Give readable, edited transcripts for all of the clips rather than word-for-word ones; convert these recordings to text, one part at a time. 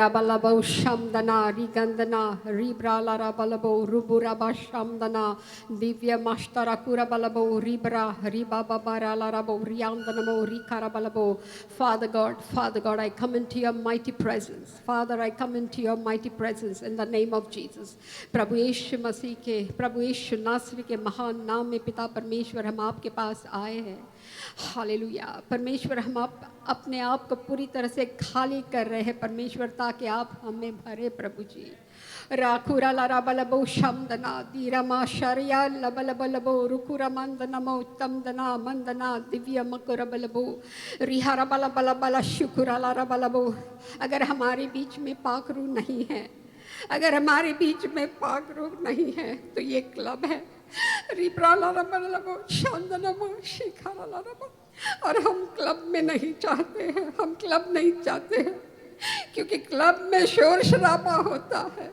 Rabalabo Shamdana, Rigandana, Ribrala Rabalabo, Ruburaba Shamdana, Divya Mashtarakura Balabo, Ribra, Ribabara Larabo, Riandanamo, Rikarabalabo. Father God, I come into your mighty presence. Father, I come into your mighty presence in the name of Jesus. प्रभु यीशु मसीह के, प्रभु यीशु नासरी के महान नाम में पिता परमेश्वर हम आपके पास आए हैं। हालेलुया। परमेश्वर हम अपने आप को पूरी तरह से खाली कर रहे हैं परमेश्वर, ताकि आप हमें भरे प्रभु जी। राखुरा लारा बलबो शमदना दीरमा शरिया लबलबलबो रुकुरा मंदनमो तमदना मंदना दिव्य मकुरा बलबो रिहारा बलबलबला शुकुरा लारा बलबो। अगर हमारे बीच में पाकरू नहीं है, अगर हमारे बीच में पाकरू नहीं है तो ये क्लब है। और हम क्लब में नहीं चाहते हैं, हम क्लब नहीं चाहते हैं, क्योंकि क्लब में शोर शराबा होता है।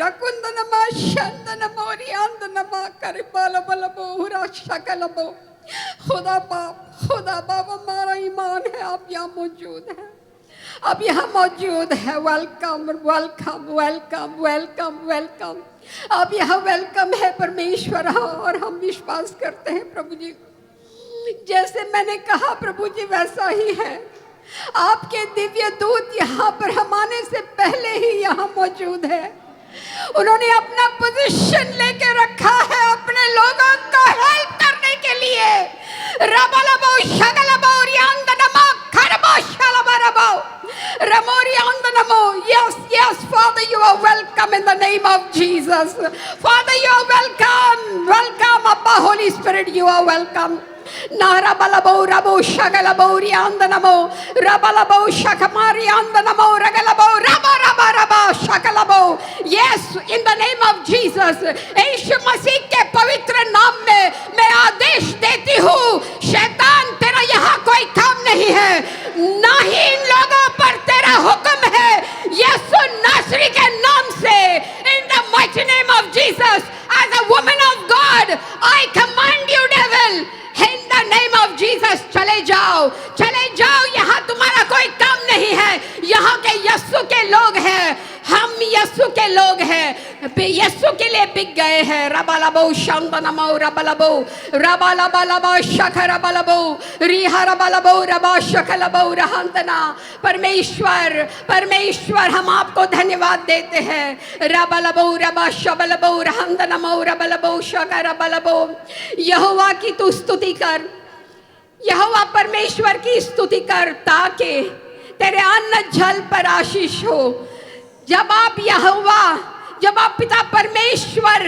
रकुंदनमा शंदनमा रियांदनमा करबलबलबो हुरा शकलबो। खुदा बाप हमारा ईमान है, आप यहाँ मौजूद हैं, अब यहाँ मौजूद है। Welcome welcome welcome welcome welcome. अब यहाँ वेलकम है परमेश्वर, और हम विश्वास करते हैं प्रभु जी, जैसे मैंने कहा प्रभु जी वैसा ही है। आपके दिव्य दूत यहाँ पर हम आने से पहले ही यहाँ मौजूद है। उन्होंने अपना पोजीशन लेके रखा है अपने लोगों को हेल्प करने के लिए। रबलबो शगलबो रियांदनमा खरबो शलबरबो रमोरी अंदनमो। Yes, Father, you are welcome in the name of Jesus. Father, you are welcome. Welcome, Abba, Holy Spirit, you are welcome. Nara balabo rabo shagalabo riandanamo rabalabo shakamari andanamo ragalabo raba shakalabo. Yes, in the name of Jesus. यीशु मसीह के पवित्र नाम में मैं आदेश देती हूँ, शैतान तेरा यहाँ कोई काम नहीं है, ना ही इन लोगों पर तेरा हुक्म है। यीशु नासरी के नाम से, in the mighty name of Jesus, as a woman of God, I command you, devil, in the name of Jesus, चले जाओ, यहाँ तुम्हारा कोई काम नहीं है। यहाँ के यीशु के लोग हैं, हम यीशु के लोग हैं, यीशु के लिए बिक गए हैं। रबलबो शंदनमो रबलबो रबलबलबो शकरबलबो रिहरबलबो रबा शकलबो रहंतना। परमेश्वर हम आपको धन्यवाद देते हैं। रबलबो रबा शबलबो रहंतनमो रबलबो शकरबलबो। यहोवा की तू स्तुति कर, यहोवा परमेश्वर की स्तुति कर, ताकि तेरे अन्न जल पर आशीष हो। जब आप पिता परमेश्वर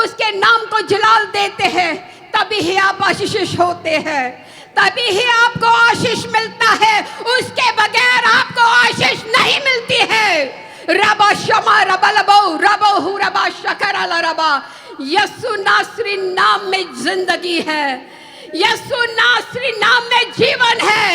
उसके नाम को जलाल देते हैं, तभी ही आप आशीष होते हैं, तभी ही आपको आशीष मिलता है। उसके बगैर आपको आशीष नहीं मिलती है। रबा शमा रबलबो रबो हु रबा शकरला रबा। यीशु नासरी नाम में जिंदगी है, यीशु नासरी नाम में जीवन है।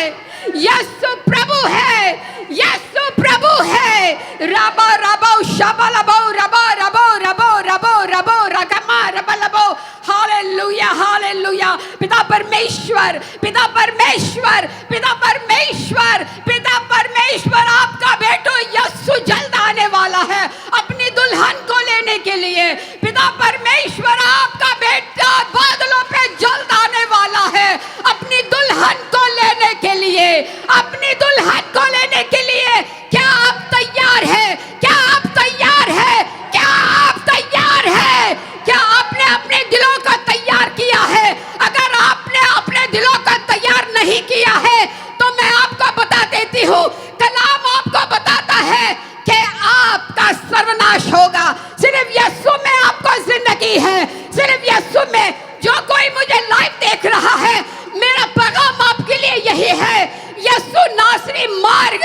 यीशु प्रभु है, यीशु प्रभु है। रबो रबो शबलबो रबो रबो रबो रबो रबो रगमा रबलबो। Hallelujah hallelujah. पिता परमेश्वर पिता परमेश्वर पिता परमेश्वर पिता परमेश्वर, आपका बेटो यीशु जल्द आने वाला है अपनी दुल्हन को लेने के लिए। पिता परमेश्वर, आपका बेटा बादलों पे जल्द आने वाला है अपनी दुल्हन को लेने के लिए, अपनी दुल्हन को लेने के लिए। क्या आप तैयार हैं? क्या आप तैयार हैं? क्या आप तैयार हैं? क्या आपने अपने दिलों को तैयार किया है? अगर आपने अपने दिलों को तैयार नहीं किया है तो मैं आपको बता देती हूँ, कलाम आपको बताता है कि आपका सर्वनाश होगा। सिर्फ यीशु में आपको जिंदगी है, सिर्फ यीशु में। जो कोई मुझे लाइव देख रहा है, मेरा पैगाम आपके लिए यही है, यीशु नासरी मार्ग,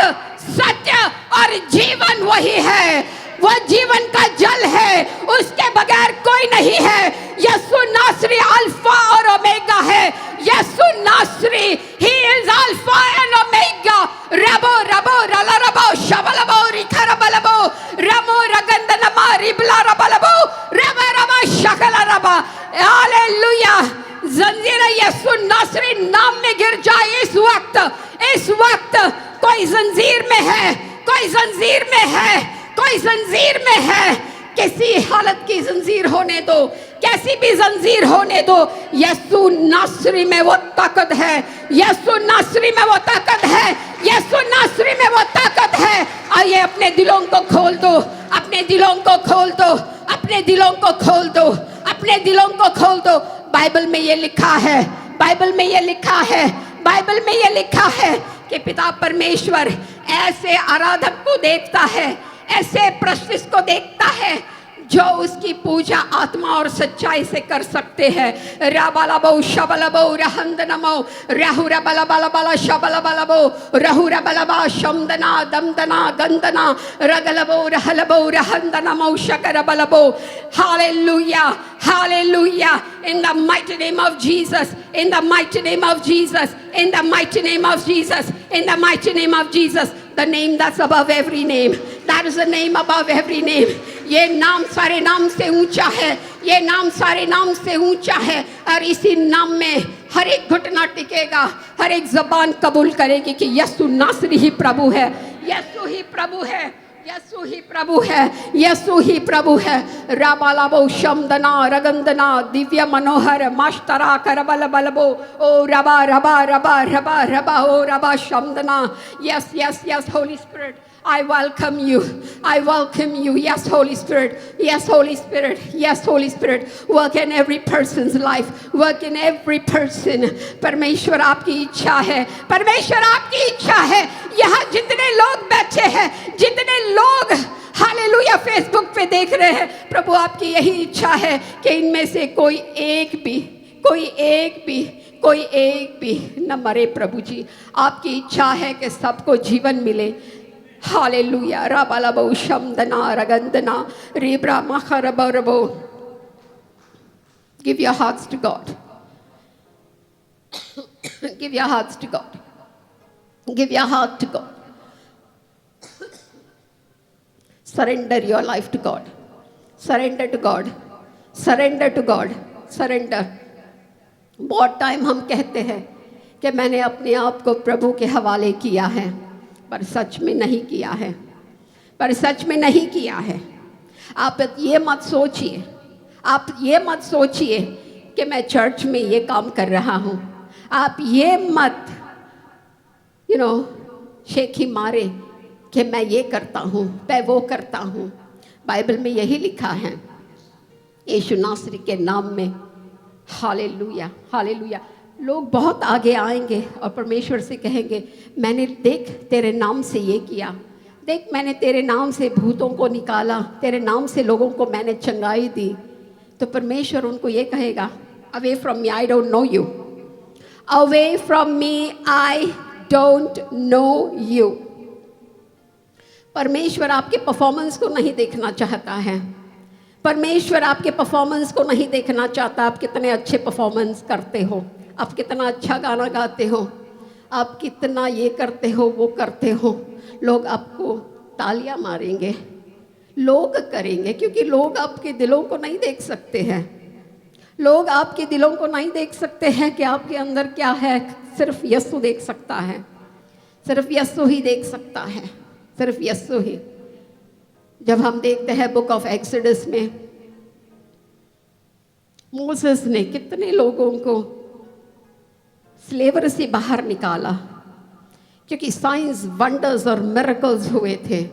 सत्य और जीवन वही है, वह जीवन का जल है, उसके बगैर कोई नहीं है। यीशु नासरी अल्फा और ओमेगा है। यीशु नासरी, he is alpha and omega. रबो रबो रला रबो शबलबो रिखरबलबो रमो रगंदनमा रिबला रबलबो रबा रबा शकला रबा। हालेलुया। जंजीरें यीशु नासरी नाम में गिर जाए। इस वक्त कोई जंजीर में है, कोई जंजीर में है, कोई जंजीर में है, किसी हालत की जंजीर होने दो, कैसी भी जंजीर होने दो, यीशु नासरी में वो ताकत है, यीशु नासरी में वो ताकत है, यीशु नासरी में वो ताकत है। आइए अपने दिलों को खोल दो, अपने दिलों को खोल दो, अपने दिलों को खोल दो, अपने दिलों को खोल दो। बाइबल में ये लिखा है, बाइबल में ये लिखा है, बाइबल में ये लिखा है कि पिता परमेश्वर ऐसे आराधक को देखता है, ऐसे प्रशिष्ट को देखता है जो उसकी पूजा आत्मा और सच्चाई से कर सकते हैं। राबालाबो शबलबो रहंदनमो रहुरा बलबलबल शबलबलबो रहुरा बलबा शमदना दमदना गंदना रगलबो रहलबो रहंदनमो शकरबलबो। Hallelujah, hallelujah, in the mighty name of Jesus, in the mighty name of Jesus, in the mighty name of Jesus, in the mighty name of Jesus, the name that's above every name, that is the name above every name. ये नाम सारे नाम से ऊंचा है, ये नाम सारे नाम से ऊंचा है, और इसी नाम में हर एक घुटना टिकेगा, हर एक जबान कबूल करेगी कि यीशु नासरी ही प्रभु है, यीशु ही प्रभु है, यीशु ही प्रभु है, यीशु ही प्रभु है। राबालाबो शमदना रगंदना दिव्य मनोहर माश्तरा करबल बलबो ओ रबा रबा रबा रबा रबा ओ रबा शमदना। Yes yes yes Holy Spirit, I welcome you. I welcome you. Yes, Holy Spirit. Yes, Holy Spirit. Yes, Holy Spirit. Work in every person's life. Work in every person. परमेश्वर आपकी इच्छा है, परमेश्वर आपकी इच्छा है। यहाँ जितने लोग बैठे हैं, जितने लोग हालेलुया फेसबुक पे देख रहे हैं, प्रभु आपकी यही इच्छा है कि इनमें से कोई एक भी न मरे। प्रभु जी आपकी इच्छा है कि सबको जीवन मिले। Hallelujah राबालाबो शमदना रगंदना रीब्रा मखरबरबो। Give your hearts to God. Give your hearts to God. Give your heart to God. Surrender your life to God. Surrender to God. Surrender to God. Surrender. बहुत टाइम हम कहते हैं कि मैंने अपने आप को प्रभु के हवाले किया है, पर सच में नहीं किया है, पर सच में नहीं किया है। आप ये मत सोचिए, आप ये मत सोचिए कि मैं चर्च में ये काम कर रहा हूँ। आप ये मत शेखी मारे कि मैं ये करता हूँ, मैं वो करता हूँ। बाइबल में यही लिखा है, यीशु नासरी के नाम में। Hallelujah hallelujah. लोग बहुत आगे आएंगे और परमेश्वर से कहेंगे, मैंने देख तेरे नाम से ये किया, देख मैंने तेरे नाम से भूतों को निकाला, तेरे नाम से लोगों को मैंने चंगाई दी। तो परमेश्वर उनको ये कहेगा, away from me I don't know you, away from me I don't know you. परमेश्वर आपके परफॉर्मेंस को नहीं देखना चाहता है, परमेश्वर आपके परफॉर्मेंस को नहीं देखना चाहता। आप कितने अच्छे परफॉर्मेंस करते हो, आप कितना अच्छा गाना गाते हो, आप कितना ये करते हो वो करते हो, लोग आपको तालियां मारेंगे, लोग करेंगे, क्योंकि लोग आपके दिलों को नहीं देख सकते हैं। लोग आपके दिलों को नहीं देख सकते हैं कि आपके अंदर क्या है। सिर्फ यीशु देख सकता है, सिर्फ यीशु ही देख सकता है, सिर्फ यीशु ही। जब हम देखते हैं बुक ऑफ एक्सोडस में, मोसेस ने कितने लोगों को स्लेवरी से बाहर निकाला, क्योंकि साइंस वंडर्स और मिरेकल्स हुए थे।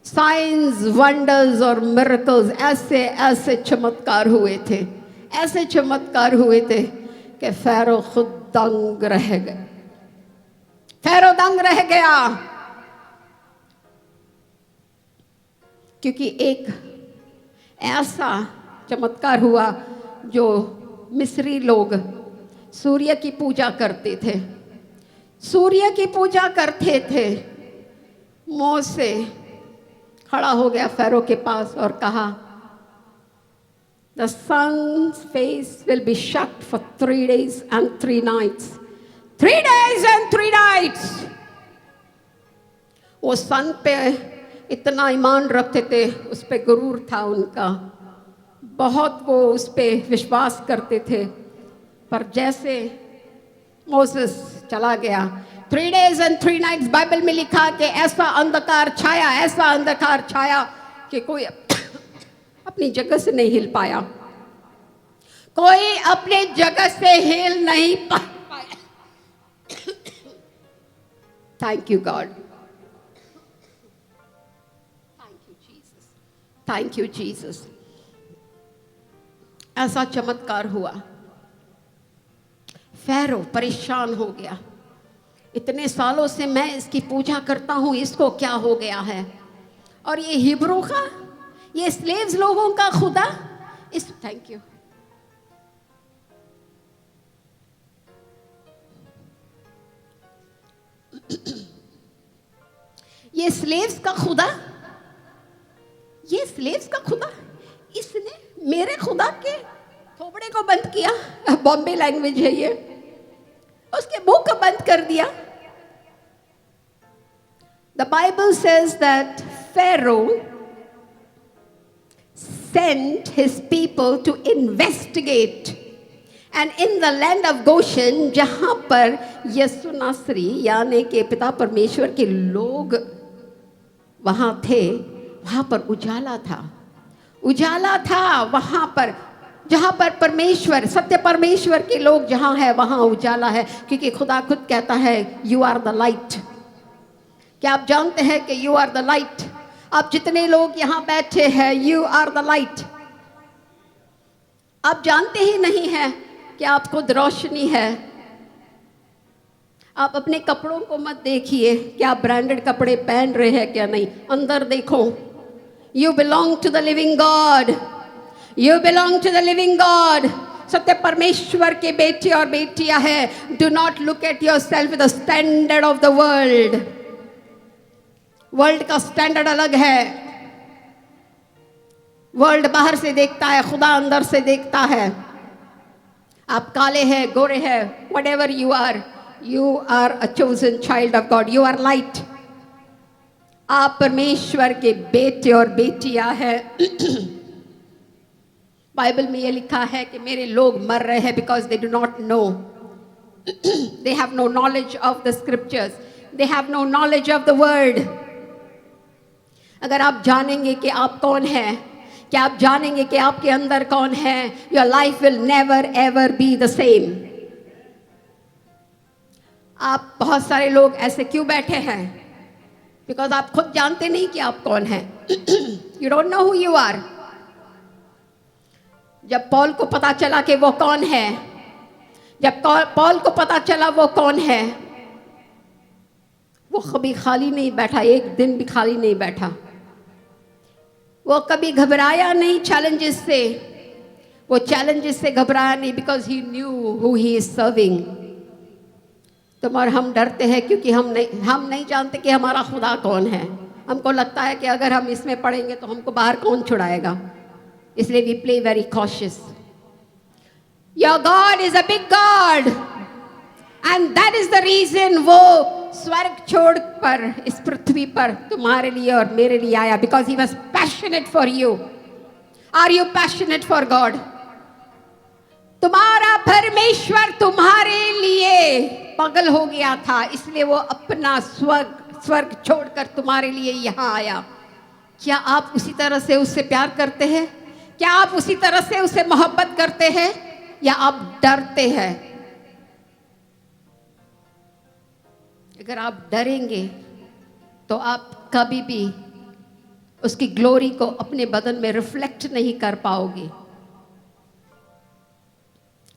साइंस वंडर्स और मिरेकल्स, ऐसे ऐसे चमत्कार हुए थे, ऐसे चमत्कार हुए थे कि फैरो खुद दंग रह गए, फैरो दंग रह गया। क्योंकि एक ऐसा चमत्कार हुआ, जो मिस्री लोग सूर्य की पूजा करते थे, सूर्य की पूजा करते थे। मोसे खड़ा हो गया फैरो के पास और कहा, The sun's face will be shut for 3 days and 3 nights. 3 days and 3 nights. वो सन पे इतना ईमान रखते थे, उस पे गुरूर था उनका, बहुत वो उस पे विश्वास करते थे। पर जैसे मोसेस चला गया, 3 days and 3 nights बाइबल में लिखा कि ऐसा अंधकार छाया कि कोई अपनी जगह से नहीं हिल पाया, कोई अपने जगह से हिल नहीं पाया। Thank you God, thank you Jesus. ऐसा चमत्कार हुआ, फ़ारो परेशान हो गया, इतने सालों से मैं इसकी पूजा करता हूँ, इसको क्या हो गया है? और ये हिब्रू का, ये स्लेव्स लोगों का खुदा इस, थैंक यू, ये स्लेव्स का खुदा, ये स्लेव्स का खुदा, इसने मेरे खुदा के थोबड़े को बंद किया। बॉम्बे लैंग्वेज है ये, उसके मुंह को बंद कर दिया। The Bible says that Pharaoh sent his people to investigate, and in the land of Goshen, जहां पर यसु नासरी यानी के पिता परमेश्वर के लोग वहां थे, वहां पर उजाला था, उजाला था वहां पर, जहां पर परमेश्वर, सत्य परमेश्वर के लोग जहां है वहां उजाला है, क्योंकि खुदा खुद कहता है यू आर द लाइट। क्या आप जानते हैं कि यू आर द लाइट? आप जितने लोग यहां बैठे हैं, यू आर द लाइट। आप जानते ही नहीं हैं कि आप खुद रोशनी है। आप अपने कपड़ों को मत देखिए कि आप ब्रांडेड कपड़े पहन रहे हैं क्या नहीं, अंदर देखो। You belong to the living God, you belong to the living God. सत्य परमेश्वर के बेटे और बेटियां है। Do not look at yourself with the standard of the world. World का स्टैंडर्ड अलग है। वर्ल्ड बाहर से देखता है, खुदा अंदर से देखता है। आप काले हैं, गोरे हैं, whatever you are a chosen child of God, you are light. आप परमेश्वर के बेटे और बेटियां हैं। बाइबल में ये लिखा है कि मेरे लोग मर रहे हैं because they do not know, they have no knowledge of the scriptures, they have no knowledge of the word. अगर आप जानेंगे कि आप कौन हैं, कि आप जानेंगे कि आपके अंदर कौन है, your life will never ever be the same. आप बहुत सारे लोग ऐसे क्यों बैठे हैं? बिकॉज आप खुद जानते नहीं कि आप कौन हैं। You don't know who you are. जब पॉल को पता चला कि वो कौन है, जब पॉल को पता चला वो कौन है, वो कभी खाली नहीं बैठा, एक दिन भी खाली नहीं बैठा। वो कभी घबराया नहीं चैलेंजेस से, वो चैलेंजेस से घबराया नहीं, because he knew who he is serving. तुम और हम डरते हैं क्योंकि हम नहीं जानते कि हमारा खुदा कौन है। हमको लगता है कि अगर हम इसमें पढ़ेंगे तो हमको बाहर कौन छुड़ाएगा, इसलिए we play very cautious. Your God is a big God and that is the reason वो स्वर्ग छोड़ पर इस पृथ्वी पर तुम्हारे लिए और मेरे लिए आया, because he was passionate for you. Are you passionate for God? तुम्हारा परमेश्वर तुम्हारे लिए पागल हो गया था, इसलिए वो अपना स्वर्ग छोड़कर तुम्हारे लिए यहाँ आया। क्या आप उसी तरह से उससे प्यार करते हैं? क्या आप उसी तरह से उसे मोहब्बत करते हैं, या आप डरते हैं? अगर आप डरेंगे तो आप कभी भी उसकी ग्लोरी को अपने बदन में रिफ्लेक्ट नहीं कर पाओगे।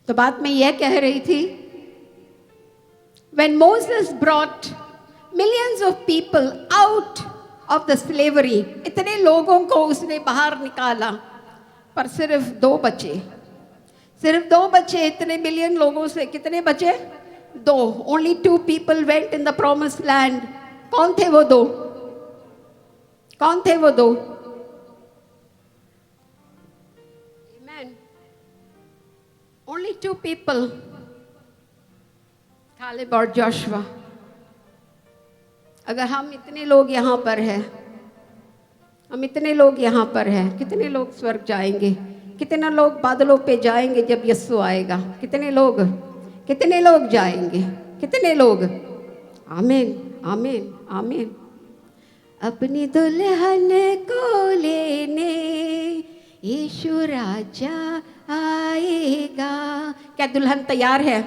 तो बात मैं यह कह रही थी, when Moses brought millions of people out of the slavery, इतने लोगों को उसने बाहर निकाला, पर सिर्फ 2 बचे, सिर्फ 2 बचे। इतने मिलियन लोगों से कितने बचे? 2। Only 2 people went in the promised land. कौन थे वो 2? कौन थे वो 2? Amen. Only 2 people. Caleb और Joshua. अगर हम इतने लोग यहाँ पर हैं, हम इतने लोग यहाँ पर हैं, कितने लोग स्वर्ग जाएंगे? कितने लोग बादलों पे जाएंगे जब यीशु आएगा? कितने लोग जाएंगे? कितने लोग? आमीन, आमीन, आमीन। अपनी दुल्हन को लेने यीशु राजा आएगा। क्या दुल्हन तैयार है?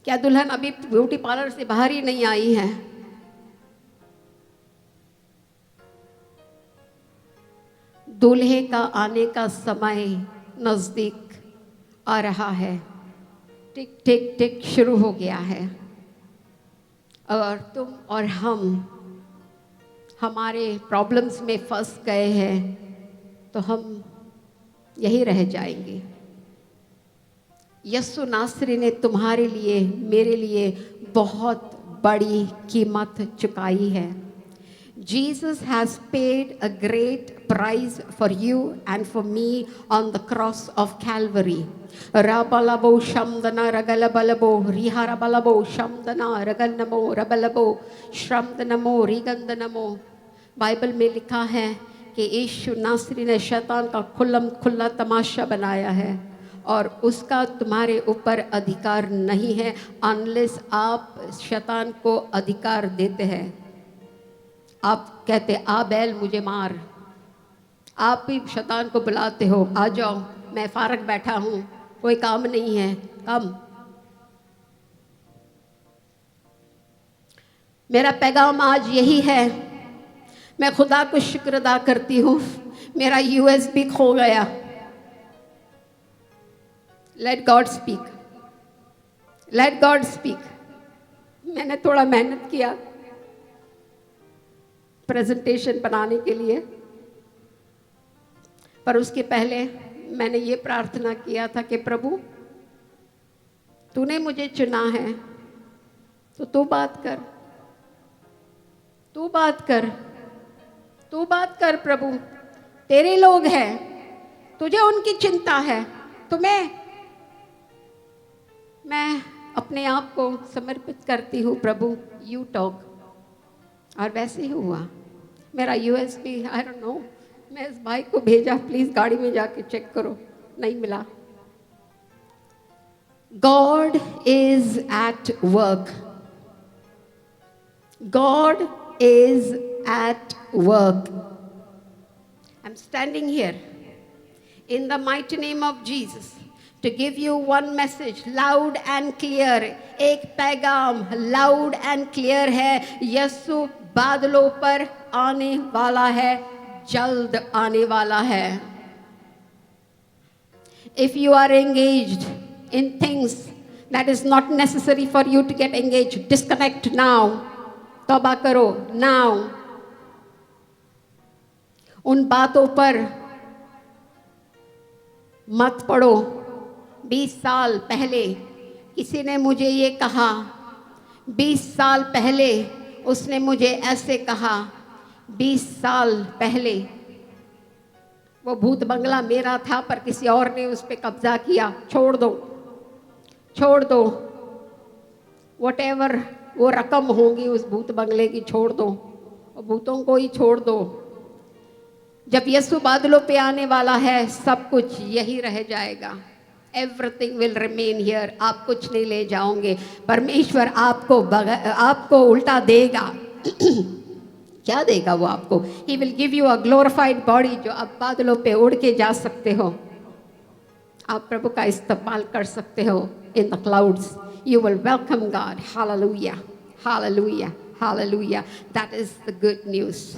क्या दुल्हन अभी ब्यूटी पार्लर से बाहर ही नहीं आई है? दूल्हे का आने का समय नजदीक आ रहा है। टिक टिक टिक शुरू हो गया है। और तुम और हम हमारे प्रॉब्लम्स में फंस गए हैं तो हम यही रह जाएंगे। यीशु नासरी ने तुम्हारे लिए, मेरे लिए बहुत बड़ी कीमत चुकाई है। Jesus has paid a great price for you and for me on the cross of Calvary. Rabalabo shamdana ragalabalabo riharabalabo shamdana raganamo rabalabo shramdanamo rigandanamo। Bible में लिखा है कि यीशु नासरी ने शैतान का खुला तमाशा बनाया है और उसका तुम्हारे ऊपर अधिकार नहीं है अनलेस आप शैतान को अधिकार देते हैं। आप कहते आ बैल मुझे मार, आप भी शैतान को बुलाते हो, आ जाओ मैं फारग बैठा हूँ, कोई काम नहीं है, कम। मेरा पैगाम आज यही है, मैं खुदा को शुक्र अदा करती हूँ, मेरा USB खो गया। Let God speak, let God speak. मैंने थोड़ा मेहनत किया प्रेजेंटेशन बनाने के लिए, पर उसके पहले मैंने ये प्रार्थना किया था कि प्रभु तूने मुझे चुना है तो तू बात कर, तू बात कर, तू बात कर प्रभु। तेरे लोग हैं, तुझे उनकी चिंता है, तुम्हें मैं अपने आप को समर्पित करती हूँ प्रभु, यू टॉक। और वैसे ही हुआ। मेरा USB आई डोंट नो, मैं इस भाई को भेजा, प्लीज गाड़ी में जाके चेक करो, नहीं मिला। God is at work, God is at work. I am standing here in the mighty name of Jesus to give you one message loud and clear। एक पैगाम loud and clear है, यीशु बादलों पर आने वाला है, जल्द आने वाला है। If you are engaged in things that is not necessary for you to get engaged, disconnect now, तौबा करो now। उन बातों पर मत पड़ो। 20 साल पहले किसी ने मुझे ये कहा, 20 साल पहले उसने मुझे ऐसे कहा, 20 साल पहले वो भूत बंगला मेरा था पर किसी और ने उस पर कब्जा किया। छोड़ दो, छोड़ दो, whatever वो रकम होगी उस भूत बंगले की, छोड़ दो, और भूतों को ही छोड़ दो। जब यीशु बादलों पे आने वाला है सब कुछ यही रह जाएगा। Everything will remain here. आप कुछ नहीं ले जाओगे, परमेश्वर आपको उल्टा देगा। क्या देगा वो आपको? He will give you a glorified body, जो आप बादलों पे उड़ के जा सकते हो। आप प्रभु का इस्तेमाल कर सकते हो in the clouds. You will welcome God. Hallelujah, hallelujah, hallelujah. That is the good news.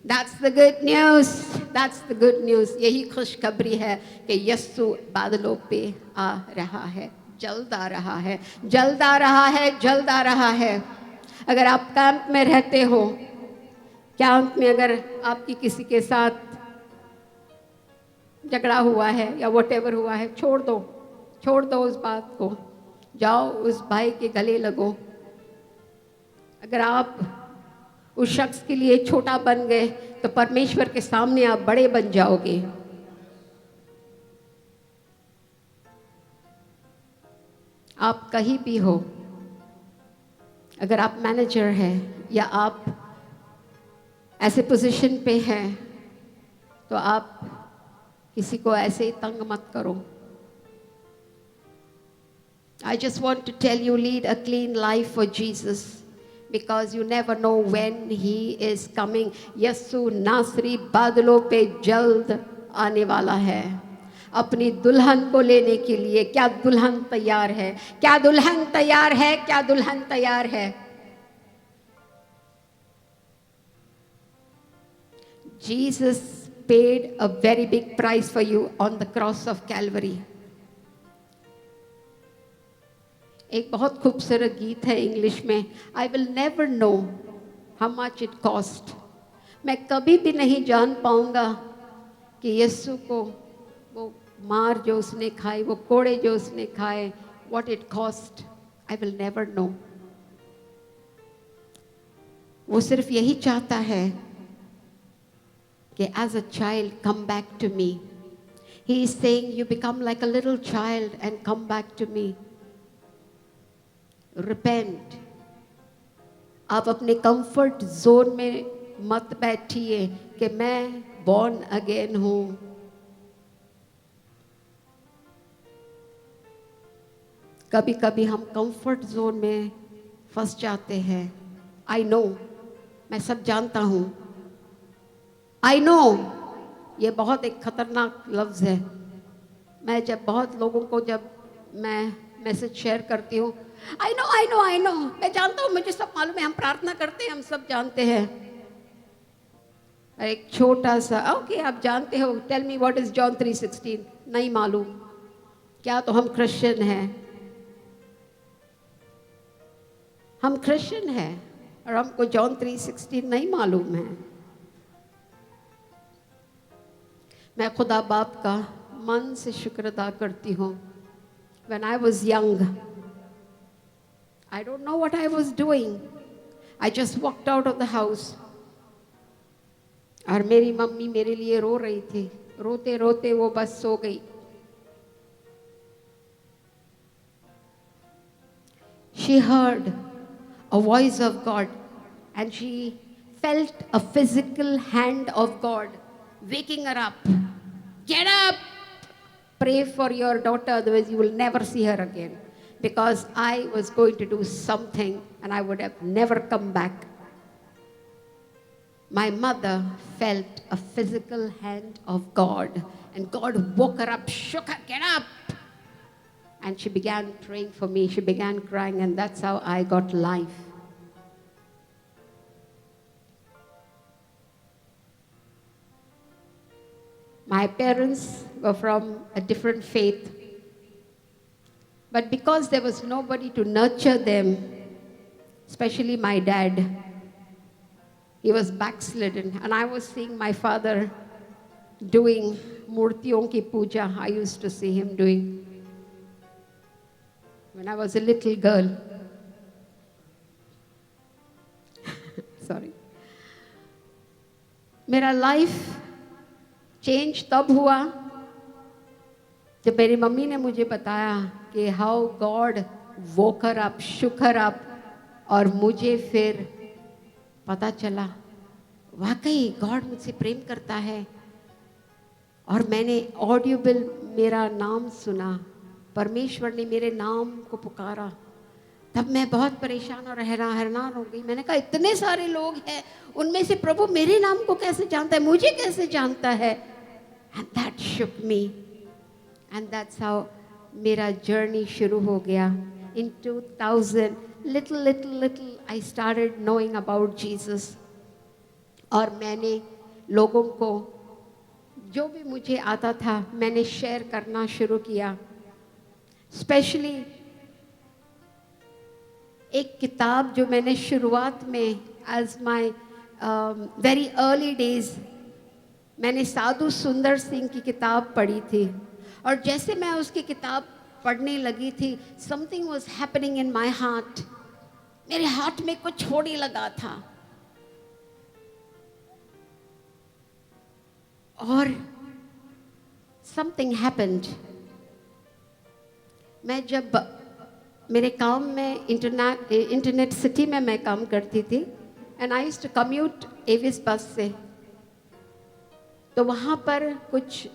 That's the good news. That's the good news. यही खुशखबरी है कि यीशु बादलों पे आ रहा है, जल्द आ रहा है, जल्द आ रहा है, जल्द आ रहा है। अगर आप कैंप में रहते हो, कैंप में अगर आपकी किसी के साथ झगड़ा हुआ है या whatever हुआ है, छोड़ दो, छोड़ दो उस बात को, जाओ उस भाई के गले लगो। अगर आप उस शख्स के लिए छोटा बन गए तो परमेश्वर के सामने आप बड़े बन जाओगे। आप कहीं भी हो, अगर आप मैनेजर हैं या आप ऐसे पोजीशन पे हैं तो आप किसी को ऐसे ही तंग मत करो। I just want to tell you, lead a clean life for Jesus. Because you never know when he is coming. Yesu नासरी बादलों पे जल्द आने वाला है अपनी दुल्हन को लेने के लिए। क्या दुल्हन तैयार है? क्या दुल्हन तैयार है? क्या दुल्हन तैयार है? Jesus paid a very big price for you on the cross of Calvary. एक बहुत खूबसूरत गीत है इंग्लिश में, आई will never know how much it cost. मैं कभी भी नहीं जान पाऊंगा कि यीशु को वो मार जो उसने खाई, वो कोड़े जो उसने खाए, what it cost, I will never know. वो सिर्फ यही चाहता है कि as a child come back to me. He is saying you become like a little child and come back to me. Repent. आप अपने कंफर्ट जोन में मत बैठिए कि मैं बॉर्न अगेन हूं। कभी कभी हम कंफर्ट जोन में फंस जाते हैं। आई नो, मैं सब जानता हूं। आई नो, ये बहुत एक खतरनाक लफ्ज़ है। मैं जब बहुत लोगों को जब मैं मैसेज शेयर करती हूँ, I know I know I know, मैं जानता हूँ, मुझे सब मालूम है, हम प्रार्थना करते हैं, हम सब जानते हैं। एक छोटा सा ओके आप जानते हो, tell me what is John 3:16, नहीं मालूम। क्या तो हम क्रिश्चियन हैं? हम क्रिश्चियन हैं और हमको जॉन 3:16 नहीं मालूम है। मैं खुदा बाप का मन से शुक्र अदा करती हूँ। When I was young, I don't know what I was doing. I just walked out of the house. और मेरी मम्मी मेरे लिए रो रही थी। रोते रोते वो बस सो गई। She heard a voice of God and she felt a physical hand of God waking her up. Get up! Pray for your daughter, otherwise you will never see her again. Because I was going to do something and I would have never come back. My mother felt a physical hand of God and God woke her up, shook her, get up. And she began praying for me. She began crying, and that's how I got life. My parents were from a different faith. But because there was nobody to nurture them, especially my dad, he was backslidden. And I was seeing my father doing murtiyon ki puja. I used to see him doing when I was a little girl. Sorry. मेरा life change तब हुआ जब मेरी mummy ने मुझे बताया कि how God woke her up, shook her up, और मुझे फिर पता चला वाकई गॉड मुझसे प्रेम करता है। और मैंने ऑडियोबल मेरा नाम सुना, परमेश्वर ने मेरे नाम को पुकारा। तब मैं बहुत परेशान और हैरान हो गई। मैंने कहा इतने सारे लोग हैं, उनमें से प्रभु मेरे नाम को कैसे जानता है, मुझे कैसे जानता है? And that Shuk me and that's how मेरा जर्नी शुरू हो गया। इन 2000 little I started knowing about Jesus. और मैंने लोगों को जो भी मुझे आता था मैंने शेयर करना शुरू किया। स्पेशली एक किताब जो मैंने शुरुआत में as my very early days मैंने साधु सुंदर सिंह की किताब पढ़ी थी। और जैसे मैं उसकी किताब पढ़ने लगी थी, something was happening in my heart. मेरे हार्ट में कुछ होने लगा था। और समथिंग हैपेंड। मैं जब मेरे काम में इंटरनेट सिटी में मैं काम करती थी and I used to commute एविस बस से। तो वहाँ पर कुछ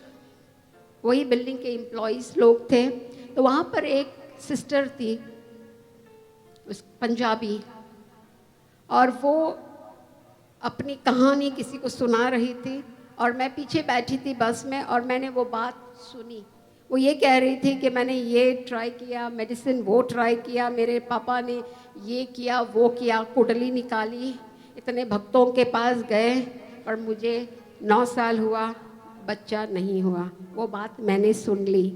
वही बिल्डिंग के एम्प्लॉयज़ लोग थे। तो वहाँ पर एक सिस्टर थी, उस पंजाबी, और वो अपनी कहानी किसी को सुना रही थी और मैं पीछे बैठी थी बस में और मैंने वो बात सुनी। वो ये कह रही थी कि मैंने ये ट्राई किया, मेडिसिन वो ट्राई किया, मेरे पापा ने ये किया वो किया, कुंडली निकाली, इतने भक्तों के पास गए और मुझे 9 साल हुआ, बच्चा नहीं हुआ। वो बात मैंने सुन ली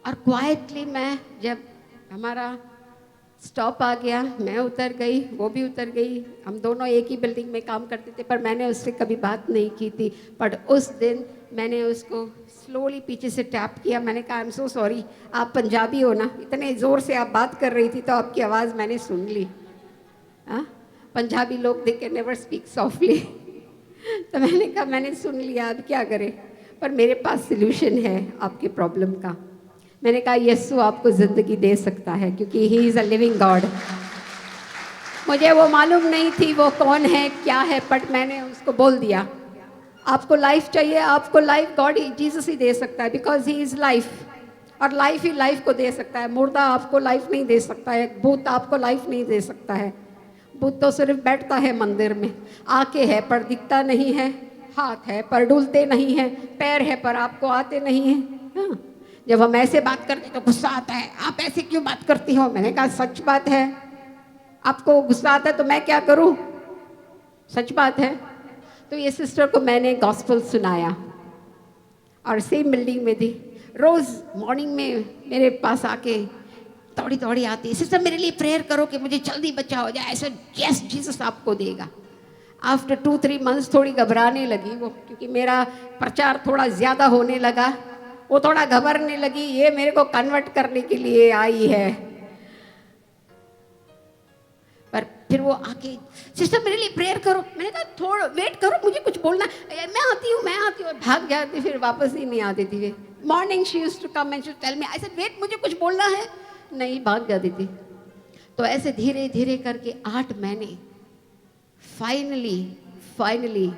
और क्वाइटली मैं, जब हमारा स्टॉप आ गया, मैं उतर गई, वो भी उतर गई, हम दोनों एक ही बिल्डिंग में काम करते थे, पर मैंने उससे कभी बात नहीं की थी। पर उस दिन मैंने उसको स्लोली पीछे से टैप किया, मैंने कहा आई एम सो सॉरी, आप पंजाबी हो ना, इतने ज़ोर से आप बात कर रही थी तो आपकी आवाज़ मैंने सुन ली। हाँ, पंजाबी लोग they can never speak softly. तो मैंने कहा मैंने सुन लिया, अब क्या करें, पर मेरे पास सल्यूशन है आपके प्रॉब्लम का। मैंने कहा यीशु आपको ज़िंदगी दे सकता है क्योंकि he is a living God. मुझे वो मालूम नहीं थी वो कौन है क्या है, बट मैंने उसको बोल दिया आपको लाइफ चाहिए, आपको लाइफ गॉड जीसस ही दे सकता है, बिकॉज ही इज़ लाइफ, और लाइफ ही लाइफ को दे सकता है। मुर्दा आपको लाइफ नहीं दे सकता है, भूत आपको लाइफ नहीं दे सकता है। भूत तो सिर्फ बैठता है मंदिर में, आके है पर दिखता नहीं है, हाथ है पर डुलते नहीं है, पैर है पर आपको आते नहीं है। हाँ, जब हम ऐसे बात करते तो गुस्सा आता है, आप ऐसे क्यों बात करती हो। मैंने कहा सच बात है, आपको गुस्सा आता है तो मैं क्या करूं, सच बात है। तो ये सिस्टर को मैंने गॉस्पेल सुनाया और सेम बिल्डिंग में थी, रोज़ मॉर्निंग में मेरे पास आके दौड़ी दौड़ी आती, सिस्टर मेरे लिए प्रेयर करो कि मुझे जल्दी बच्चा हो जाए। ऐसा यस जीसस आपको देगा। आफ्टर 2-3 मंथ्स थोड़ी घबराने लगी वो, क्योंकि मेरा प्रचार थोड़ा ज़्यादा होने लगा, वो थोड़ा घबराने लगी, ये मेरे को कन्वर्ट करने के लिए आई है। पर फिर वो आके सिस्टर मेरे लिए प्रेयर करो। मैंने कहा थोड़ा वेट करो, मुझे कुछ बोलना, मैं आती हूँ, भाग जाती, फिर वापस ही नहीं आती थी वे। Morning she used to come and she tell me, I said wait, मुझे कुछ बोलना है, नहीं, भाग जाती थी। तो ऐसे धीरे धीरे करके 8 महीने, फाइनली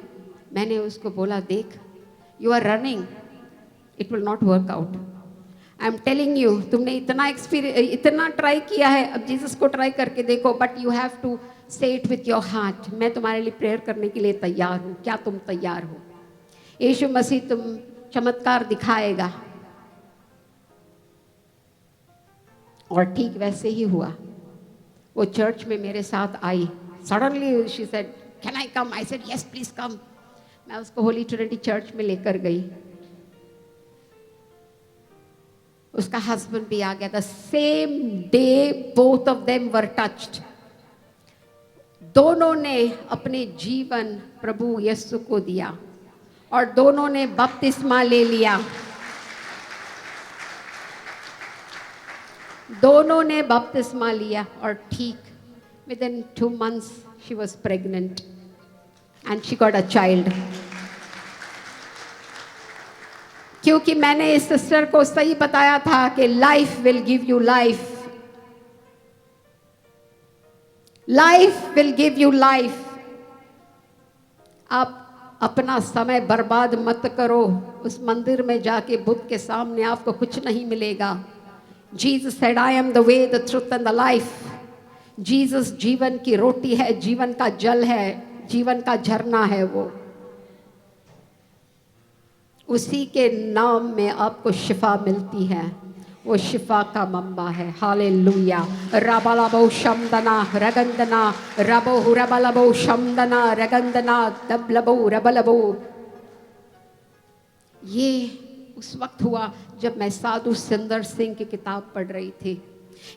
मैंने उसको बोला देख, you are running, it will not work out, I am telling you, तुमने इतना ट्राई किया है, अब जीसस को ट्राई करके देखो, बट यू हैव टू से इट विथ योर हार्ट। मैं तुम्हारे लिए प्रेयर करने के लिए तैयार हूँ, क्या तुम तैयार हो। यीशु मसीह तुम चमत्कार दिखाएगा। और ठीक वैसे ही हुआ, वो चर्च में मेरे साथ आई। Suddenly she said can I come, I said yes please come. मैं उसको होली ट्रिनिटी चर्च में लेकर गई, उसका हस्बैंड भी आ गया था। Same day both of them were touched. दोनों ने अपने जीवन प्रभु यीशु को दिया और दोनों ने बपतिस्मा ले लिया। दोनों ने बपतिस्मा लिया और ठीक within 2 months she was pregnant and she got a child। क्योंकि मैंने इस सिस्टर को सही बताया था कि life will give you life, life will give you life. आप अपना समय बर्बाद मत करो, उस मंदिर में जाके बुद्ध के सामने आपको कुछ नहीं मिलेगा। Jesus said I am the way, the truth and the life. Jesus जीवन की रोटी है, जीवन का जल है, जीवन का झरना है। वो उसी के नाम में आपको शिफा मिलती है, वो शिफा का मंबा है। हालेलुया। रबलबो शमदना रगंदना रबो रबलबो शमदना रगंदना दबलबो रबलबो। ये उस वक्त हुआ जब मैं साधु सुंदर सिंह की किताब पढ़ रही थी।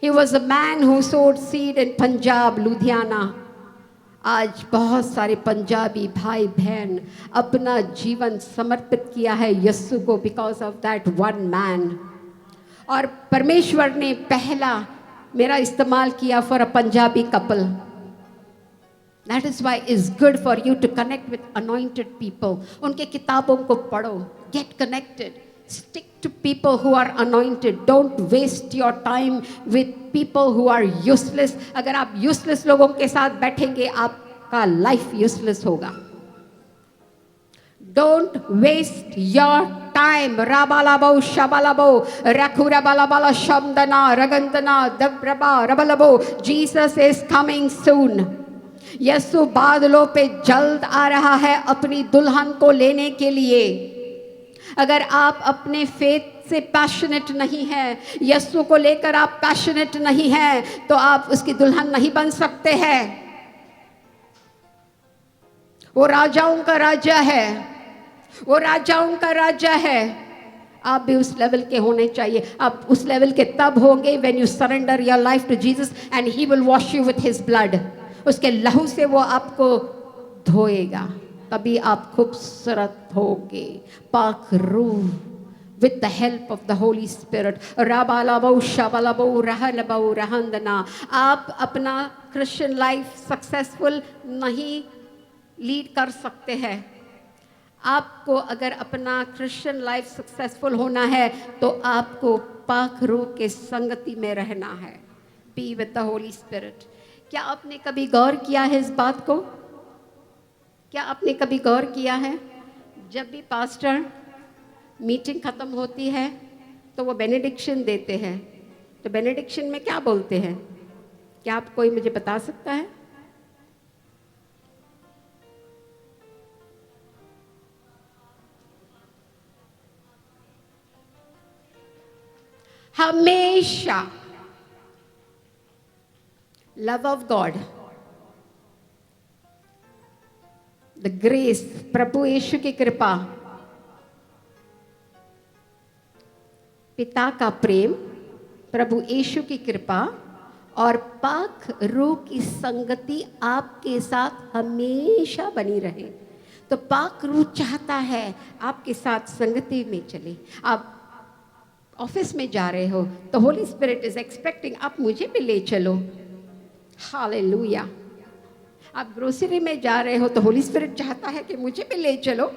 He was a man who sowed seed in Punjab, Ludhiana. आज बहुत सारे पंजाबी भाई बहन अपना जीवन समर्पित किया है यीशु को, because of that one man. और परमेश्वर ने पहला मेरा इस्तेमाल किया for a Punjabi couple. That is why is good for you to connect with anointed people. उनके किताबों को पढ़ो, get connected, stick to people who are anointed. Don't waste your time with people who are useless. अगर आप useless लोगों के साथ बैठेंगे आपका life useless होगा। Don't waste your time. Rabalabo shabalabo rakurabalabala shamdana ragandana dabraba rabalabo. Jesus is coming soon. यीशु बादलों पे जल्द आ रहा है अपनी दुल्हन को लेने के लिए। अगर आप अपने फेथ से पैशनेट नहीं हैं, यीशु को लेकर आप पैशनेट नहीं हैं, तो आप उसकी दुल्हन नहीं बन सकते हैं। वो राजाओं का राजा है, वो राजाओं का राजा है। आप भी उस लेवल के होने चाहिए। आप उस लेवल के तब होंगे when you surrender your life to Jesus and he will wash you with his blood. उसके लहू से वो आपको धोएगा, तभी आप खूबसूरत होगे। पाक रूह with the help of the Holy Spirit. राबालाबो शाबालाबो रहलबो रहंदना। आप अपना क्रिश्चियन लाइफ सक्सेसफुल नहीं लीड कर सकते हैं। आपको अगर अपना क्रिश्चियन लाइफ सक्सेसफुल होना है तो आपको पाक रूह के संगति में रहना है। Be with the Holi spirit. क्या आपने कभी गौर किया है इस बात को? क्या आपने कभी गौर किया है जब भी पास्टर मीटिंग ख़त्म होती है तो वो बेनेडिक्शन देते हैं, तो बेनेडिक्शन में क्या बोलते हैं? क्या आप कोई मुझे बता सकता है? हमेशा love of God, the grace, प्रभु यीशु की कृपा, पिता का प्रेम, प्रभु यीशु की कृपा और पाक रूह की संगति आपके साथ हमेशा बनी रहे। तो पाक रूह चाहता है आपके साथ संगति में चले। आप ऑफिस में जा रहे हो तो होली स्पिरिट इज एक्सपेक्टिंग आप मुझे भी ले चलो। हालेलुया। आप ग्रोसरी में जा रहे हो तो होली स्पिरिट चाहता है कि मुझे भी ले चलो,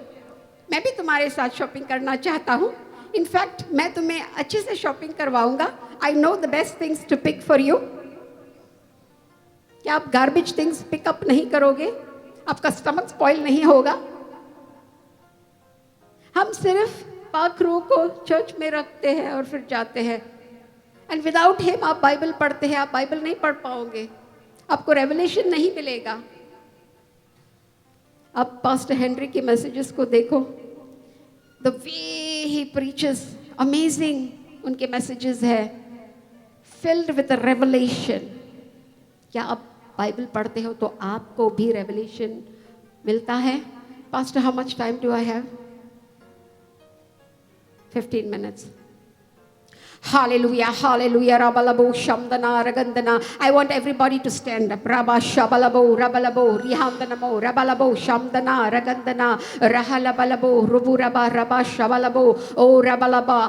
मैं भी तुम्हारे साथ शॉपिंग करना चाहता हूँ। इनफैक्ट मैं तुम्हें अच्छे से शॉपिंग करवाऊंगा। I know the best things to pick for you. क्या आप गार्बेज थिंग्स पिकअप नहीं करोगे? आपका स्टमक स्पॉइल नहीं होगा? हम सिर्फ पाक रूह को चर्च में रखते हैं और फिर जाते हैं। एंड विदाउट हिम आप बाइबल पढ़ते हैं, आप बाइबल नहीं पढ़ पाओगे, आपको रेवलेशन नहीं मिलेगा। आप पास्टर हेनरी के मैसेजेस को देखो, the way he preaches, amazing उनके मैसेजेस है, फिल्ड विद रेवलेशन। क्या आप बाइबल पढ़ते हो तो आपको भी रेवलेशन मिलता है? Pastor, how much time do I have? 15 minutes. Hallelujah, hallelujah. Rabalabo shamdana ragandana. I want everybody to stand up. Rabba shabalabo rabalabo rihandanamo rabalabo shamdana ragandana rahalabalabo rubu rabba rabba shabalabo oh rabalaba.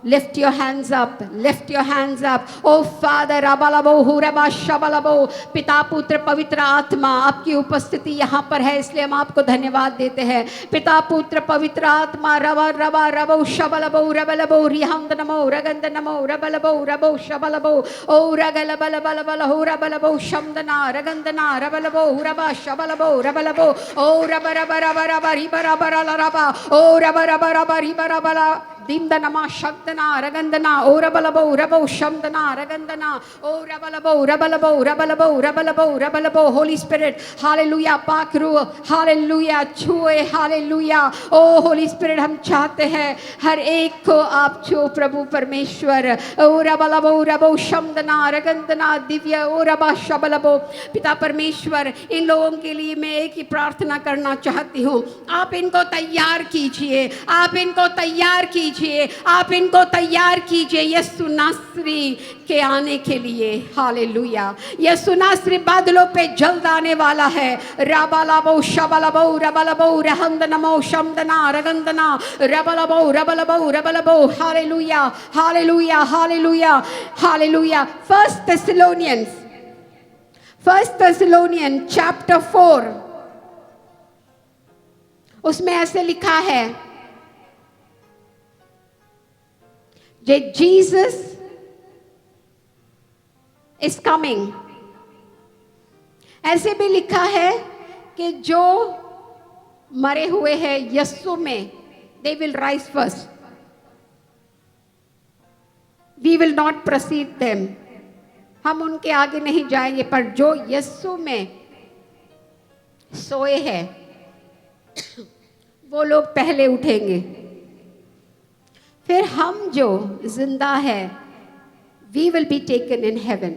Lift your hands up, lift your hands up. Oh Father, rabalabo huraba shabalabo. पिता पुत्र पवित्र आत्मा आपकी उपस्थिति यहाँ पर है, इसलिए हम आपको धन्यवाद देते हैं। पिता पुत्र पवित्र आत्मा रवा रवा रबो शबलबो रबलबो रिहंदनमो रगंदनमो रबलबो रबो शबलबो ओ रगलबलबलबल हो रबलबो शमदना रगंदना रबलबो रबा शबलबो रबलबो ओ रब रब रब रब रिब रब रबा ओ रब रब रब रिब रबला दीमदनमा शब्दना रगंदना ओ रबलबो रबो शब्दना रगंदना ओ रबलबो रबलबो रबलबो रबलबो रबलबो होली स्पिरिट हालेलुया। पाक रूह हालेलुया छुए हालेलुया। ओ होली स्पिरिट हम चाहते हैं हर एक को आप छुओ प्रभु परमेश्वर। ओ रबलबो रबो शब्दना रगंदना दिव्य ओ रबा शबलबो। पिता परमेश्वर, इन लोगों के लिए मैं एक ही प्रार्थना करना चाहती हूँ, आप इनको तैयार कीजिए, आप इनको तैयार कीजिए, आप इनको तैयार कीजिए यीशु नासरी के आने के लिए। हालेलुया। यीशु नासरी बादलों पे जल्द आने वाला है। रबलबो शबलबो रबलबो रहंदनमो शमदना रगंदना रबलबो रबलबो रबलबो। Hallelujah hallelujah hallelujah hallelujah. First Thessalonian chapter 4 उसमें ऐसे लिखा है जे जीसस इज कमिंग। ऐसे भी लिखा है कि जो मरे हुए हैं यीशु में, they will rise first. We will not proceed them, हम उनके आगे नहीं जाएंगे, पर जो यीशु में सोए हैं वो लोग पहले उठेंगे। फिर हम जो जिंदा है, we will be taken in heaven,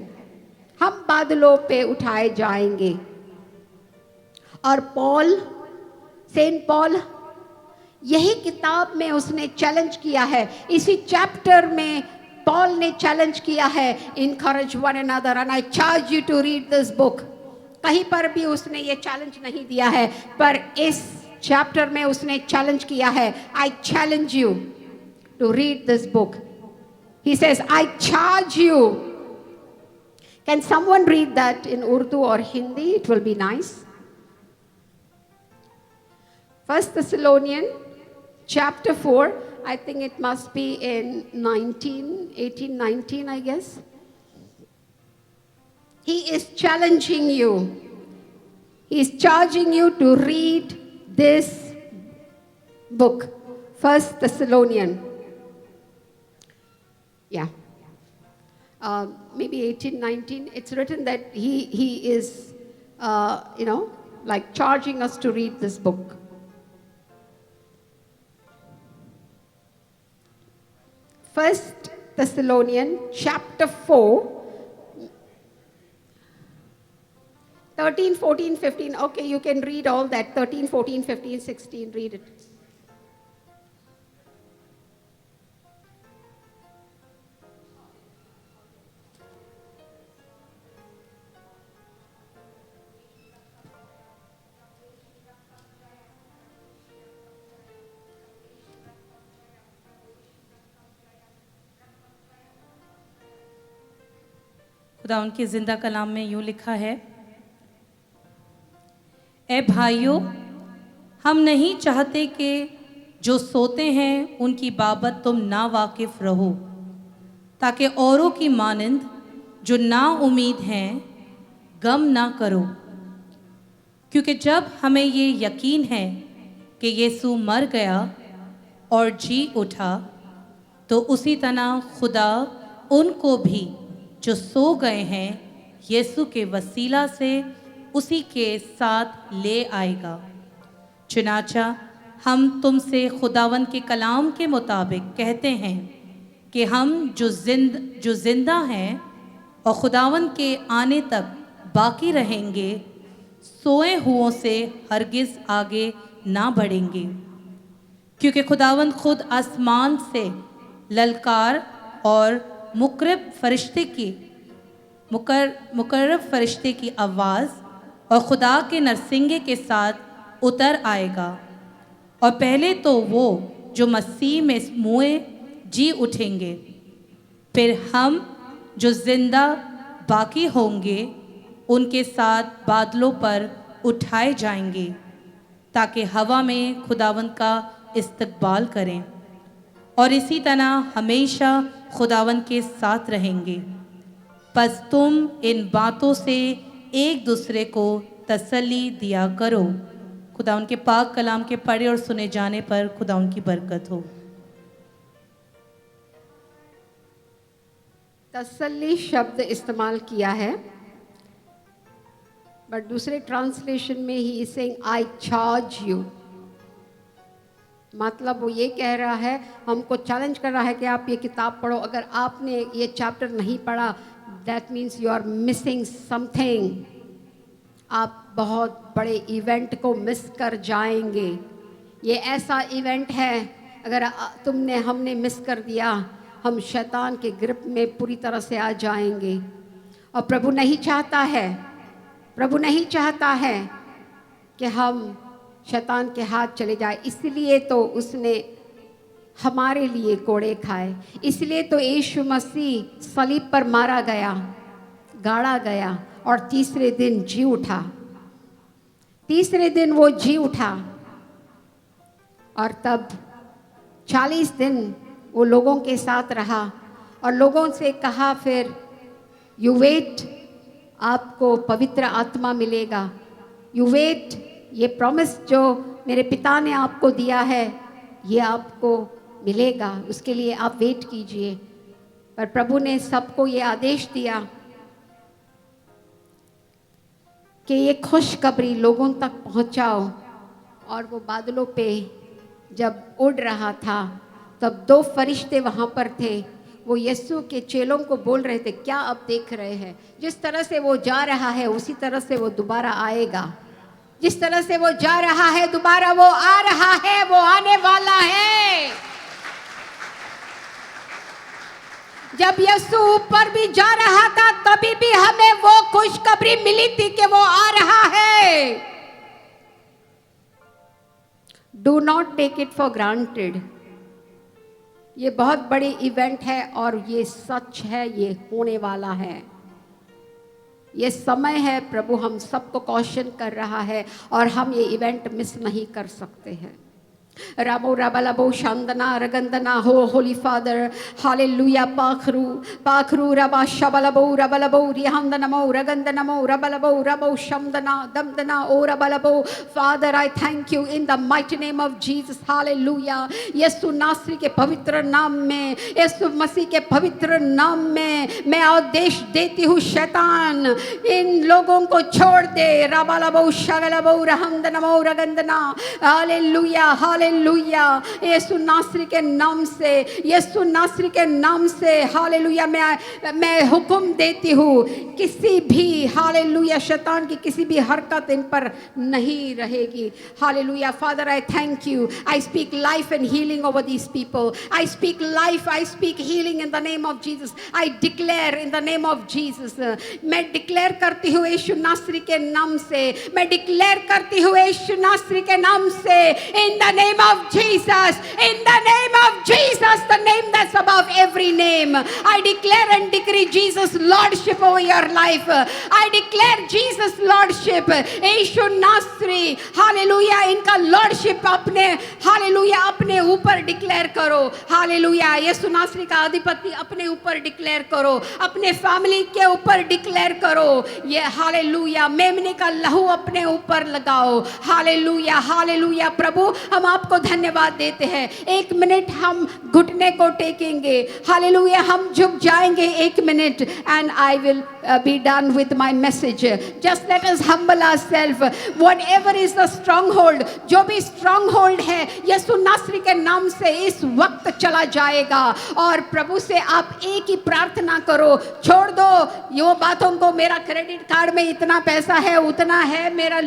हम बादलों पे उठाए जाएंगे। और पॉल, सेंट पॉल, यही किताब में उसने चैलेंज किया है, इसी चैप्टर में पॉल ने चैलेंज किया है, encourage one another and I charge you to read this book. कहीं पर भी उसने ये चैलेंज नहीं दिया है, पर इस चैप्टर में उसने चैलेंज किया है, I challenge you to read this book. He says, I charge you. Can someone read that in Urdu or Hindi? It will be nice. 1 Thessalonians chapter 4, I think it must be in 18, 19, I guess. He is challenging you. He is charging you to read this book, 1 Thessalonians. Yeah. Maybe 18, 19. It's written that he is, like charging us to read this book. First Thessalonians chapter 4, 13, 14, 15. Okay, you can read all that. 13, 14, 15, 16. Read it. खुदा उनके ज़िंदा कलाम में यूँ लिखा है, ए भाइयों, हम नहीं चाहते कि जो सोते हैं उनकी बाबत तुम ना वाकिफ़ रहो, ताकि औरों की मानंद जो ना उम्मीद हैं गम ना करो। क्योंकि जब हमें ये यकीन है कि यीशु मर गया और जी उठा, तो उसी तरह खुदा उनको भी जो सो गए हैं यीशु के वसीला से उसी के साथ ले आएगा। चुनाचा हम तुमसे खुदावंद के कलाम के मुताबिक कहते हैं कि हम जो जिंदा हैं और खुदावंद के आने तक बाकी रहेंगे, सोए हुओं से हरगिज़ आगे ना बढ़ेंगे। क्योंकि खुदावंद खुद आसमान से ललकार और मुकर्रब फरिश्ते की आवाज़ और खुदा के नरसिंगे के साथ उतर आएगा, और पहले तो वो जो मसीह में मुए जी उठेंगे। फिर हम जो जिंदा बाकी होंगे उनके साथ बादलों पर उठाए जाएंगे, ताकि हवा में खुदावंद का इस्तकबाल करें, और इसी तरह हमेशा खुदावंद के साथ रहेंगे। बस तुम इन बातों से एक दूसरे को तसल्ली दिया करो। खुदा उनके पाक कलाम के पढ़े और सुने जाने पर खुदा उनकी बरकत हो। तसल्ली शब्द इस्तेमाल किया है, बट दूसरे ट्रांसलेशन में ही is saying I charge you. मतलब वो ये कह रहा है, हमको चैलेंज कर रहा है कि आप ये किताब पढ़ो। अगर आपने ये चैप्टर नहीं पढ़ा, that means you are missing something. आप बहुत बड़े इवेंट को मिस कर जाएंगे। ये ऐसा इवेंट है, अगर हमने मिस कर दिया, हम शैतान के ग्रिप में पूरी तरह से आ जाएंगे। और प्रभु नहीं चाहता है कि हम शैतान के हाथ चले जाए। इसलिए तो उसने हमारे लिए कोड़े खाए, इसलिए तो यीशु मसीह सलीब पर मारा गया, गाड़ा गया और तीसरे दिन जी उठा। तीसरे दिन वो जी उठा और तब 40 दिन वो लोगों के साथ रहा और लोगों से कहा, फिर यू वेट, आपको पवित्र आत्मा मिलेगा। यू वेट, ये प्रॉमिस जो मेरे पिता ने आपको दिया है ये आपको मिलेगा, उसके लिए आप वेट कीजिए। पर प्रभु ने सबको ये आदेश दिया कि ये खुशखबरी लोगों तक पहुंचाओ। और वो बादलों पे जब उड़ रहा था तब 2 फरिश्ते वहाँ पर थे। वो यीशु के चेलों को बोल रहे थे, क्या आप देख रहे हैं? जिस तरह से वो जा रहा है उसी तरह से वो दोबारा आएगा। जिस तरह से वो जा रहा है दोबारा वो आ रहा है, वो आने वाला है। जब यीशु ऊपर भी जा रहा था तभी भी हमें वो खुशखबरी मिली थी कि वो आ रहा है। Do not take it for granted. ये बहुत बड़ी इवेंट है और ये सच है, ये होने वाला है। ये समय है, प्रभु हम सबको कॉशन कर रहा है और हम ये इवेंट मिस नहीं कर सकते हैं। Ramo Rabalabo Shandana Ragandana Ho Holy Father, Hallelujah, Pakru, Pakru Rabba Shabalabo, Rabalabo, Rihandanamo, Ragandanamo, Rabalabo, Rabo Shamdana, Damdana, O Rabalabo. Father, I thank you in the mighty name of Jesus, Hallelujah. यीशु नासरी के पवित्र नाम में, यीशु मसीह के पवित्र नाम में मैं आदेश देती हूँ, शैतान इन लोगों को छोड़ दे। राबालाबो शागलाबो रहमदनमो रगंदना, हालेलुया हालेलुया। यीशु नासरी के नाम से, यीशु नासरी के नाम से हालेलुया मैं हुक्म देती हूँ, किसी भी हालेलुया शैतान की किसी भी हरकत इन पर नहीं रहेगी। Hallelujah. Father, I thank you. I speak life and healing over these people. I speak life, I speak healing in the name of Jesus. I declare in the name of Jesus. मैं declare करती हूँ यीशु नासरी के नाम से, मैं declare करती हूँ यीशु नासरी के नाम से, in the name of Jesus, in the name of Jesus, the name that's above every name. I declare and decree Jesus lordship over your life. I declare Jesus lordship. यीशु नासरी हालेलुया इनका lordship अपने hallelujah अपने ऊपर declare करो। Hallelujah. यीशु नासरी का अधिपति अपने ऊपर डिक्लेयर करो, अपने फैमिली के ऊपर डिक्लेयर करो। ये हालेलुया मेमने का लहू अपने ऊपर लगाओ। Hallelujah hallelujah. प्रभु हम आपको धन्यवाद देते हैं। 1 मिनट हम घुटने को टेकेंगे। हालेलुया हम झुक जाएंगे 1 minute and I will be done with my message. Just let us humble ourselves. Whatever is the stronghold, जो भी stronghold है यीशु नासरी के नाम से इस वक्त चला जाएगा। और प्रभु से आप एक ही प्रार्थना करो, छोड़ दो ये बातों को, मेरा क्रेडिट कार्ड में इतना पैसा है, उतना है, मेरा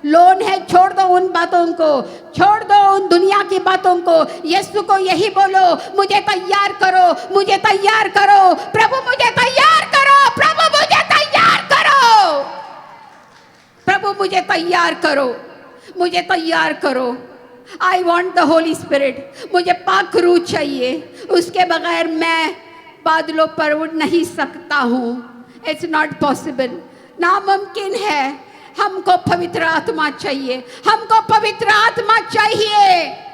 लोन है, छोड़ दो उन बातों को, छोड़ दो उन दुनिया की बातों को। यीशु को यही बोलो, मुझे तैयार करो, मुझे तैयार करो, प्रभु मुझे तैयार करो, प्रभु मुझे तैयार करो, प्रभु मुझे तैयार करो, मुझे तैयार करो। I want the Holy Spirit. मुझे पाक रूह चाहिए, उसके बगैर मैं बादलों पर उड़ नहीं सकता हूँ। It's not possible. नामुमकिन है। हमको पवित्र आत्मा चाहिए, हमको पवित्र आत्मा चाहिए।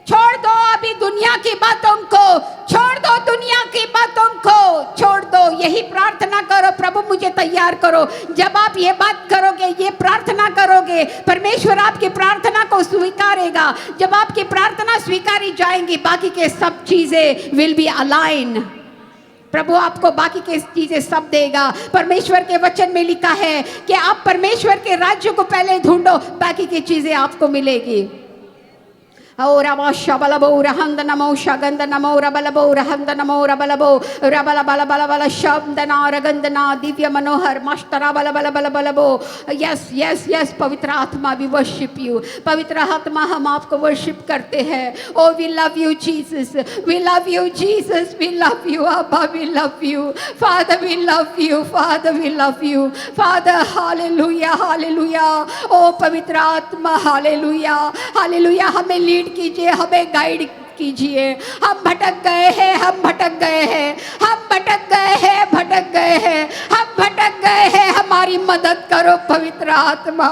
छोड़ दो अभी दुनिया की बातों को, छोड़ दो दुनिया की बातों को, छोड़ दो। यही प्रार्थना करो, प्रभु मुझे तैयार करो। जब आप ये बात करोगे, ये प्रार्थना करोगे, परमेश्वर आपकी प्रार्थना को स्वीकारेगा। जब आपकी प्रार्थना स्वीकारी जाएंगी, बाकी के सब चीजें विल बी अलाइन। प्रभु आपको बाकी के चीजें सब देगा। परमेश्वर के वचन में लिखा है कि आप परमेश्वर के राज्य को पहले ढूंढो, बाकी की चीजें आपको मिलेगी। O Rama Shabalabo Rahandanamo Shagandanamo Rabalabo Rahandanamo Rabalabo Rabalabalabalabala Shabdana Ragandana Divya Manohar Mashtarabalabalabalabo. Yes, yes, yes, Pavitra Atma, we worship you. Pavitra Atma, हम आपको worship करते हैं। Oh, we love you, Jesus. We love you, Jesus. We love you, Abba. We love you. Father, we love you. Father, we love you. Father, hallelujah, hallelujah. Oh, Pavitra Atma, hallelujah, hallelujah. हमें lead कीजिए, हमें guide कीजिए। हम भटक गए हैं, हम भटक गए हैं, हम भटक गए हैं, भटक गए हैं, हम भटक गए हैं। हमारी मदद करो पवित्र आत्मा।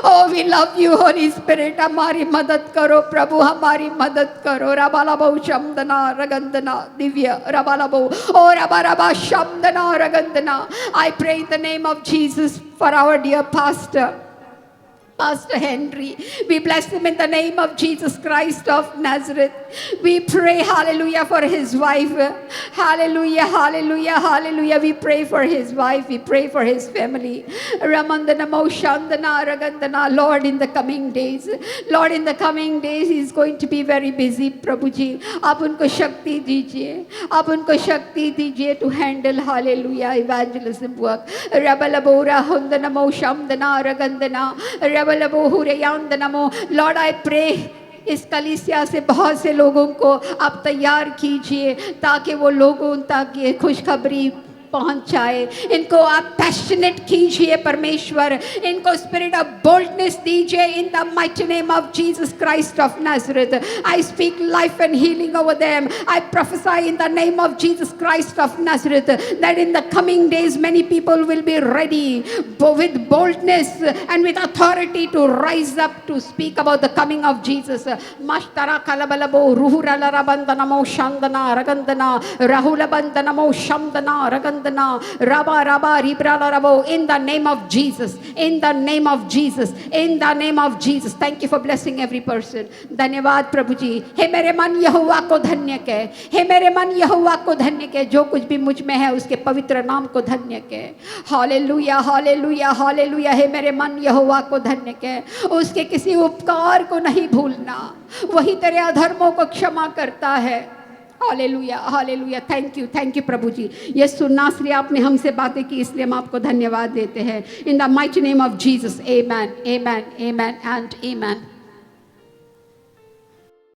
Oh we love you Holy Spirit, हमारी मदद करो प्रभु, हमारी मदद करो। रबालाबो शब्दना रगंदना दिव्य रबालाबो ओ रबा शब्दना रगंदना। I pray in the name of Jesus for our dear pastor Pastor Henry. We bless him in the name of Jesus Christ of Nazareth. We pray, hallelujah, for his wife. Hallelujah, hallelujah, hallelujah. We pray for his wife, we pray for his family. Ramandana Moshandana Ragandana. Lord, in the coming days, Lord, in the coming days, he's going to be very busy, Prabhuji. आप उनको शक्ति दीजिए, आप उनको शक्ति दीजिए to handle, hallelujah, evangelism work. Rabalabora Hundanamo Shamdana Ragandana Rabalabo Hureyandanamo. Lord, I pray इस कलीसिया से बहुत से लोगों को आप तैयार कीजिए ताकि वो लोगों तक ये खुशखबरी पहुंचाए. इनको आप पैशनेट कीजिए परमेश्वर, इनको स्पिरिट ऑफ बोल्डनेस दीजिए in the mighty name of Jesus Christ of Nazareth. I speak life and healing over them. I prophecy in the name of Jesus Christ of Nazareth that in the coming days many people will be ready with boldness and with authority to rise up to speak about the coming of Jesus. Mashtara kalabalabo ruhurala rabandanamo shandana ragandana rahula bandanamo shamdana ragandana raba raba ribrala rabo. In the name of Jesus, in the name of Jesus, in the name of Jesus. Thank you for blessing every person. धन्यवाद प्रभु जी. हे मेरे मन यहोवा को धन्य कह, हे मेरे मन यहोवा को धन्य कह. जो कुछ भी मुझ में है उसके पवित्र नाम को धन्य कह. Hallelujah, hallelujah, hallelujah. हे मेरे मन यहोवा को धन्य कह. उसके किसी उपकार को नहीं भूलना, वही तेरे अधर्मों को क्षमा करता है. Hallelujah, hallelujah. थैंक यू प्रभु जी. यीशु नासरी आपने हमसे बातें की इसलिए हम आपको धन्यवाद देते हैं. In the mighty name of Jesus, amen, amen, amen and amen.